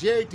JIT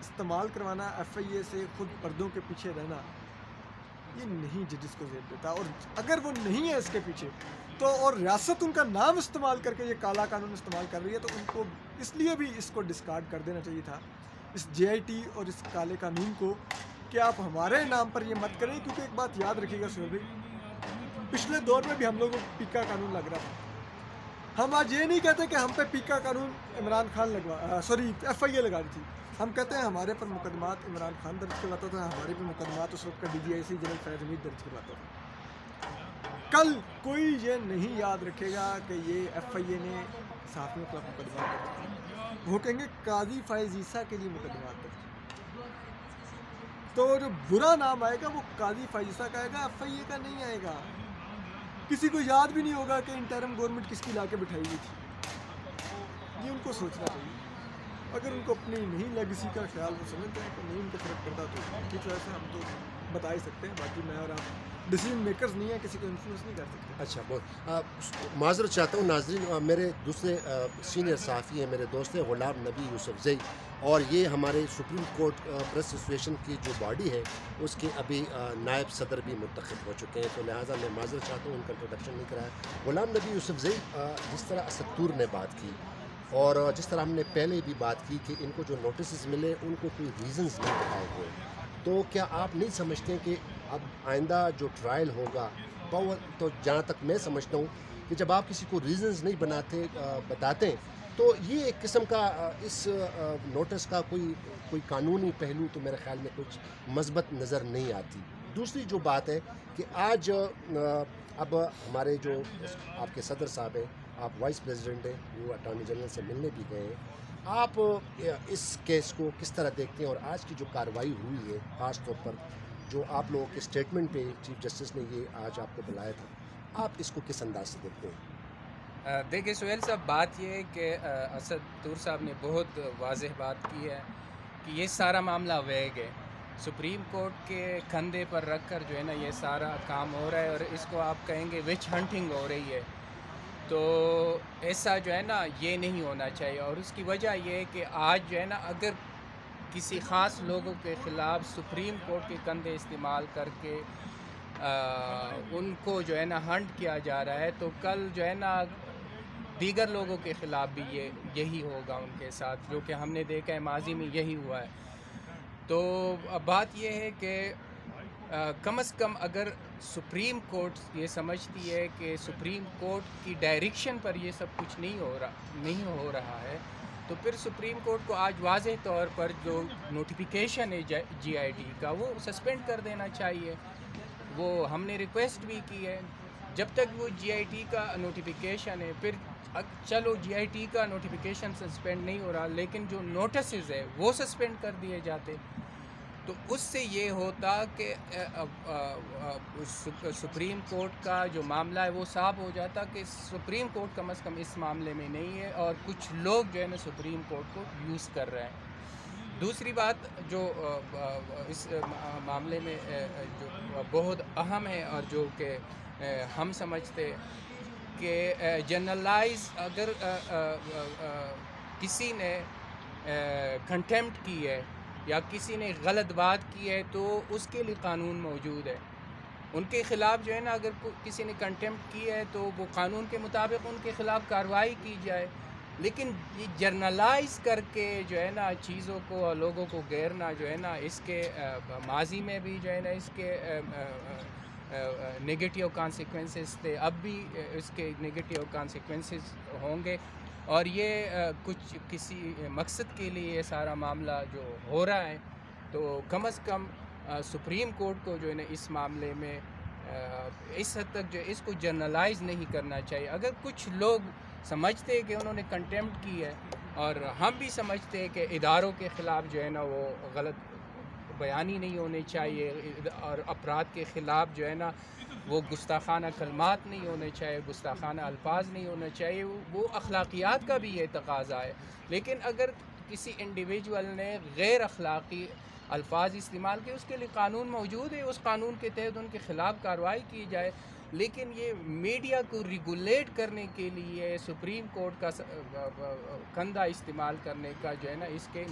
استعمال کروانا، F آئی اے سے خود پردوں کے پیچھے رہنا، یہ نہیں ججز کو زیب دیتا. اور اگر وہ نہیں ہے اس کے پیچھے تو، اور ریاست ان کا نام استعمال کر کے یہ کالا قانون استعمال کر رہی ہے، تو ان کو اس لیے بھی اس کو ڈسکارڈ کر دینا چاہیے تھا، اس جے آئی ٹی اور اس کالے قانون کو، کہ آپ ہمارے نام پر یہ مت کریں. کیونکہ ایک بات یاد رکھیے گا سہیل بھائی، پچھلے دور میں بھی ہم لوگوں کو پیکا قانون لگ رہا تھا. ہم آج یہ نہیں کہتے کہ ہم پہ پیکا قانون عمران خان ایف آئی اے لگا رہی تھی. ہم کہتے ہیں ہمارے پر مقدمات عمران خان درج کرواتا تھا، ہمارے پر مقدمات اس وقت کا ڈی جی آئی سی جنرل فیض حمید درج کرواتا تھا. کل کوئی یہ نہیں یاد رکھے گا کہ یہ ایف آئی اے نے صحافیوں کے خلاف مقدمات درج کیا. وہ کہیں گے قاضی فائز عیسیٰ کے لیے مقدمات درج. تو جو برا نام آئے گا وہ قاضی فائز عیسیٰ کا آئے گا، ایف آئی اے کا نہیں آئے گا. کسی کو یاد بھی نہیں ہوگا کہ انٹرم گورنمنٹ کس کی لا کے بٹھائی ہوئی تھی. یہ ان کو سوچنا چاہیے. اگر ان کو اپنی نہیں لیگسی کا خیال وہ سمجھتے ہیں کہ نہیں ان کو فرق پڑتا، تو ٹھیک ہے، ایسے ہم تو بتا ہی سکتے ہیں. باقی میں اور آپ ڈیسیژن میکرز نہیں ہیں، کسی کو انفلوئنس نہیں کر سکتے. اچھا، بہت معذرت چاہتا ہوں ناظرین. میرے دوسرے سینئر صحافی ہیں، میرے دوست ہیں غلام نبی یوسفزئی، اور یہ ہمارے سپریم کورٹ پریس ایسوسیشن کی جو باڈی ہے اس کے ابھی نائب صدر بھی منتخب ہو چکے ہیں. تو لہٰذا میں معذرت چاہتا ہوں، ان کا انٹروڈکشن نہیں کرایا. غلام نبی یوسفزئی، جس طرح اسطور نے بات کی اور جس طرح ہم نے پہلے بھی بات کی کہ ان کو جو نوٹسز ملے ان کو کوئی ریزنز نہیں بتائے ہوئے، تو کیا آپ نہیں سمجھتے کہ اب آئندہ جو ٹرائل ہوگا، تو جہاں تک میں سمجھتا ہوں کہ جب آپ کسی کو ریزنز نہیں بتاتے تو یہ ایک قسم کا اس نوٹس کا کوئی قانونی پہلو تو میرے خیال میں کچھ مثبت نظر نہیں آتی. دوسری جو بات ہے کہ آج اب ہمارے جو آپ کے صدر صاحب ہیں، آپ وائس پریزیڈنٹ ہیں، وہ اٹارنی جنرل سے ملنے بھی گئے ہیں. آپ اس کیس کو کس طرح دیکھتے ہیں، اور آج کی جو کارروائی ہوئی ہے خاص طور پر جو آپ لوگوں کے اسٹیٹمنٹ پہ چیف جسٹس نے یہ آج آپ کو بلایا تھا، آپ اس کو کس انداز سے دیکھتے ہیں؟ دیکھیے سہیل صاحب، بات یہ ہے کہ اسد طور صاحب نے بہت واضح بات کی ہے کہ یہ سارا معاملہ ویگ ہے. سپریم کورٹ کے کندھے پر رکھ کر جو ہے نا یہ سارا کام ہو رہا ہے، اور اس کو آپ کہیں گے وچ ہنٹنگ ہو رہی ہے. تو ایسا جو ہے نا یہ نہیں ہونا چاہیے. اور اس کی وجہ یہ ہے کہ آج جو ہے نا اگر کسی خاص لوگوں کے خلاف سپریم کورٹ کے کندھے استعمال کر کے ان کو جو ہے نا ہنٹ کیا جا رہا ہے، تو کل جو ہے نا دیگر لوگوں کے خلاف بھی یہی ہوگا ان کے ساتھ، جو کہ ہم نے دیکھا ہے ماضی میں یہی ہوا ہے. تو بات یہ ہے کہ کم از کم اگر سپریم کورٹ یہ سمجھتی ہے کہ سپریم کورٹ کی ڈائریکشن پر یہ سب کچھ نہیں ہو رہا ہے، تو پھر سپریم کورٹ کو آج واضح طور پر جو نوٹیفیکیشن ہے جی آئی ٹی کا وہ سسپینڈ کر دینا چاہیے. وہ ہم نے ریکویسٹ بھی کی ہے. جب تک وہ جی آئی ٹی کا نوٹیفیکیشن ہے، پھر چلو جی آئی ٹی کا نوٹیفیکیشن سسپینڈ نہیں ہو رہا، لیکن جو نوٹسز ہے وہ سسپینڈ کر دیے جاتے، تو اس سے یہ ہوتا کہ سپریم کورٹ کا جو معاملہ ہے وہ صاف ہو جاتا کہ سپریم کورٹ کم از کم اس معاملے میں نہیں ہے، اور کچھ لوگ جو ہے نا سپریم کورٹ کو یوز کر رہے ہیں. دوسری بات جو اس معاملے میں جو بہت اہم ہے، اور جو کہ ہم سمجھتے کہ جنرلائز اگر کسی نے کنٹیمپٹ کی ہے یا کسی نے غلط بات کی ہے تو اس کے لیے قانون موجود ہے. ان کے خلاف جو ہے نا اگر کسی نے کنٹیمپٹ کی ہے تو وہ قانون کے مطابق ان کے خلاف کارروائی کی جائے. لیکن یہ جرنلائز کر کے جو ہے نا چیزوں کو، لوگوں کو گھیرنا جو ہے نا، اس کے ماضی میں بھی جو ہے نا اس کے نگیٹیو کانسیکوینسز تھے، اب بھی اس کے نگیٹیو کانسیکوینسز ہوں گے. اور یہ کچھ کسی مقصد کے لیے یہ سارا معاملہ جو ہو رہا ہے، تو کم از کم سپریم کورٹ کو جو ہے نا اس معاملے میں اس حد تک جو اس کو جرنلائز نہیں کرنا چاہیے. اگر کچھ لوگ سمجھتے ہیں کہ انہوں نے کنٹیمپٹ کی ہے، اور ہم بھی سمجھتے ہیں کہ اداروں کے خلاف جو ہے نا وہ غلط بیانی نہیں ہونی چاہیے، اور افراد کے خلاف جو ہے نا وہ گستاخانہ کلمات نہیں ہونے چاہیے، گستاخانہ الفاظ نہیں ہونے چاہیے. وہ اخلاقیات کا بھی یہ تقاضا ہے. لیکن اگر کسی انڈیویجول نے غیر اخلاقی الفاظ استعمال کیے، اس کے لیے قانون موجود ہے، اس قانون کے تحت ان کے خلاف کارروائی کی جائے. لیکن یہ میڈیا کو ریگولیٹ کرنے کے لیے سپریم کورٹ کا کندھا استعمال کرنے کا جو ہے نا اس کے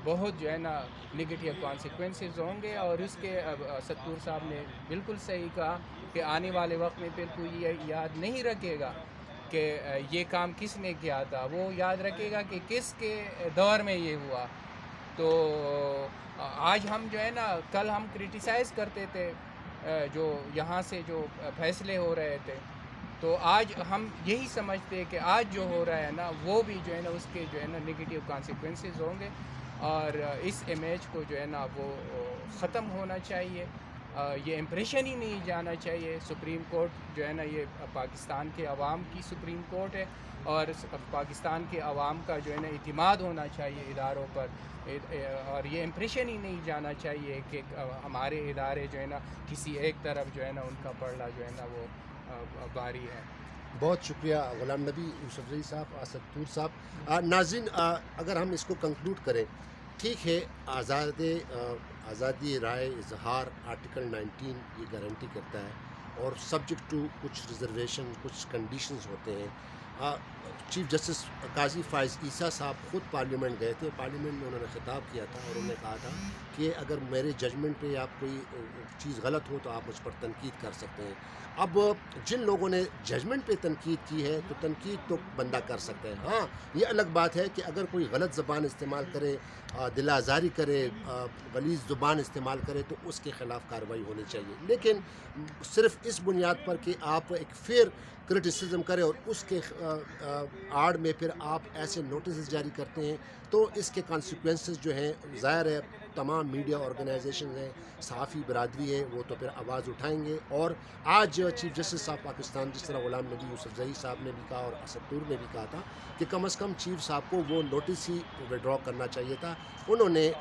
بہت جو ہے نا نگیٹیو کانسیکوینسز ہوں گے. اور اس کے ستور صاحب نے بالکل صحیح کہا کہ آنے والے وقت میں پھر کوئی یہ یاد نہیں رکھے گا کہ یہ کام کس نے کیا تھا, وہ یاد رکھے گا کہ کس کے دور میں یہ ہوا. تو آج ہم جو ہے نا, کل ہم کرٹیسائز کرتے تھے جو یہاں سے جو فیصلے ہو رہے تھے, تو آج ہم یہی سمجھتے کہ آج جو ہو رہا ہے نا وہ بھی جو ہے نا اس کے جو ہے نا نگیٹیو کانسیکوینسز ہوں گے, اور اس امیج کو جو ہے نا وہ ختم ہونا چاہیے. یہ امپریشن ہی نہیں جانا چاہیے. سپریم کورٹ جو ہے نا یہ پاکستان کے عوام کی سپریم کورٹ ہے, اور پاکستان کے عوام کا جو ہے نا اعتماد ہونا چاہیے اداروں پر, اور یہ امپریشن ہی نہیں جانا چاہیے کہ ہمارے ادارے جو ہے نا کسی ایک طرف جو ہے نا ان کا پلڑا جو ہے نا وہ باری ہے. بہت شکریہ غلام نبی, یوسفزئی صاحب, اسد طور صاحب. ناظرین, اگر ہم اس کو کنکلوڈ کریں, ٹھیک ہے, آزادی رائے اظہار آرٹیکل 19 یہ گارنٹی کرتا ہے, اور سبجیکٹ ٹو کچھ ریزرویشن, کچھ کنڈیشنز ہوتے ہیں. چیف جسٹس قاضی فائز عیسیٰ صاحب خود پارلیمنٹ گئے تھے, پارلیمنٹ میں انہوں نے خطاب کیا تھا, اور انہوں نے کہا تھا کہ اگر میرے ججمنٹ پہ آپ کوئی چیز غلط ہو تو آپ مجھ پر تنقید کر سکتے ہیں. اب جن لوگوں نے ججمنٹ پہ تنقید کی ہے تو تنقید تو بندہ کر سکتا ہے. ہاں, یہ الگ بات ہے کہ اگر کوئی غلط زبان استعمال کرے, دل آزاری کرے, غلیظ زبان استعمال کرے, تو اس کے خلاف کارروائی ہونی چاہیے. لیکن صرف اس بنیاد پر کہ آپ ایک فیئر کرٹیسزم کریں اور اس کے آڑ میں پھر آپ ایسے نوٹسز جاری کرتے ہیں, تو اس کے کانسیکوینسز جو ہیں ظاہر ہے تمام میڈیا آرگنائزیشن ہیں, صحافی برادری ہے, وہ تو پھر آواز اٹھائیں گے. اور آج چیف جسٹس صاحب پاکستان, جس طرح غلام نبی یوسفزئی صاحب نے بھی کہا اور اسد طور نے بھی کہا تھا کہ کم از کم چیف صاحب کو وہ نوٹس ہی وڈرا کرنا چاہیے تھا. انہوں نے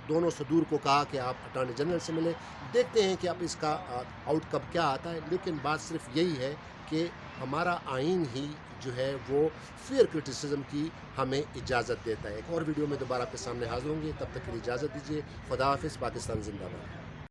دونوں صدور کو کہا کہ آپ اٹارنی جنرل سے ملیں, دیکھتے ہیں کہ اب اس کا آؤٹ کم کیا آتا ہے. لیکن بات صرف یہی ہے کہ ہمارا آئین ہی جو ہے وہ فیئر کرٹیسزم کی ہمیں اجازت دیتا ہے. ایک اور ویڈیو میں دوبارہ آپ کے سامنے حاضر ہوں گے, تب تک کے لیے اجازت دیجیے. خدا حافظ. پاکستان زندہ باد.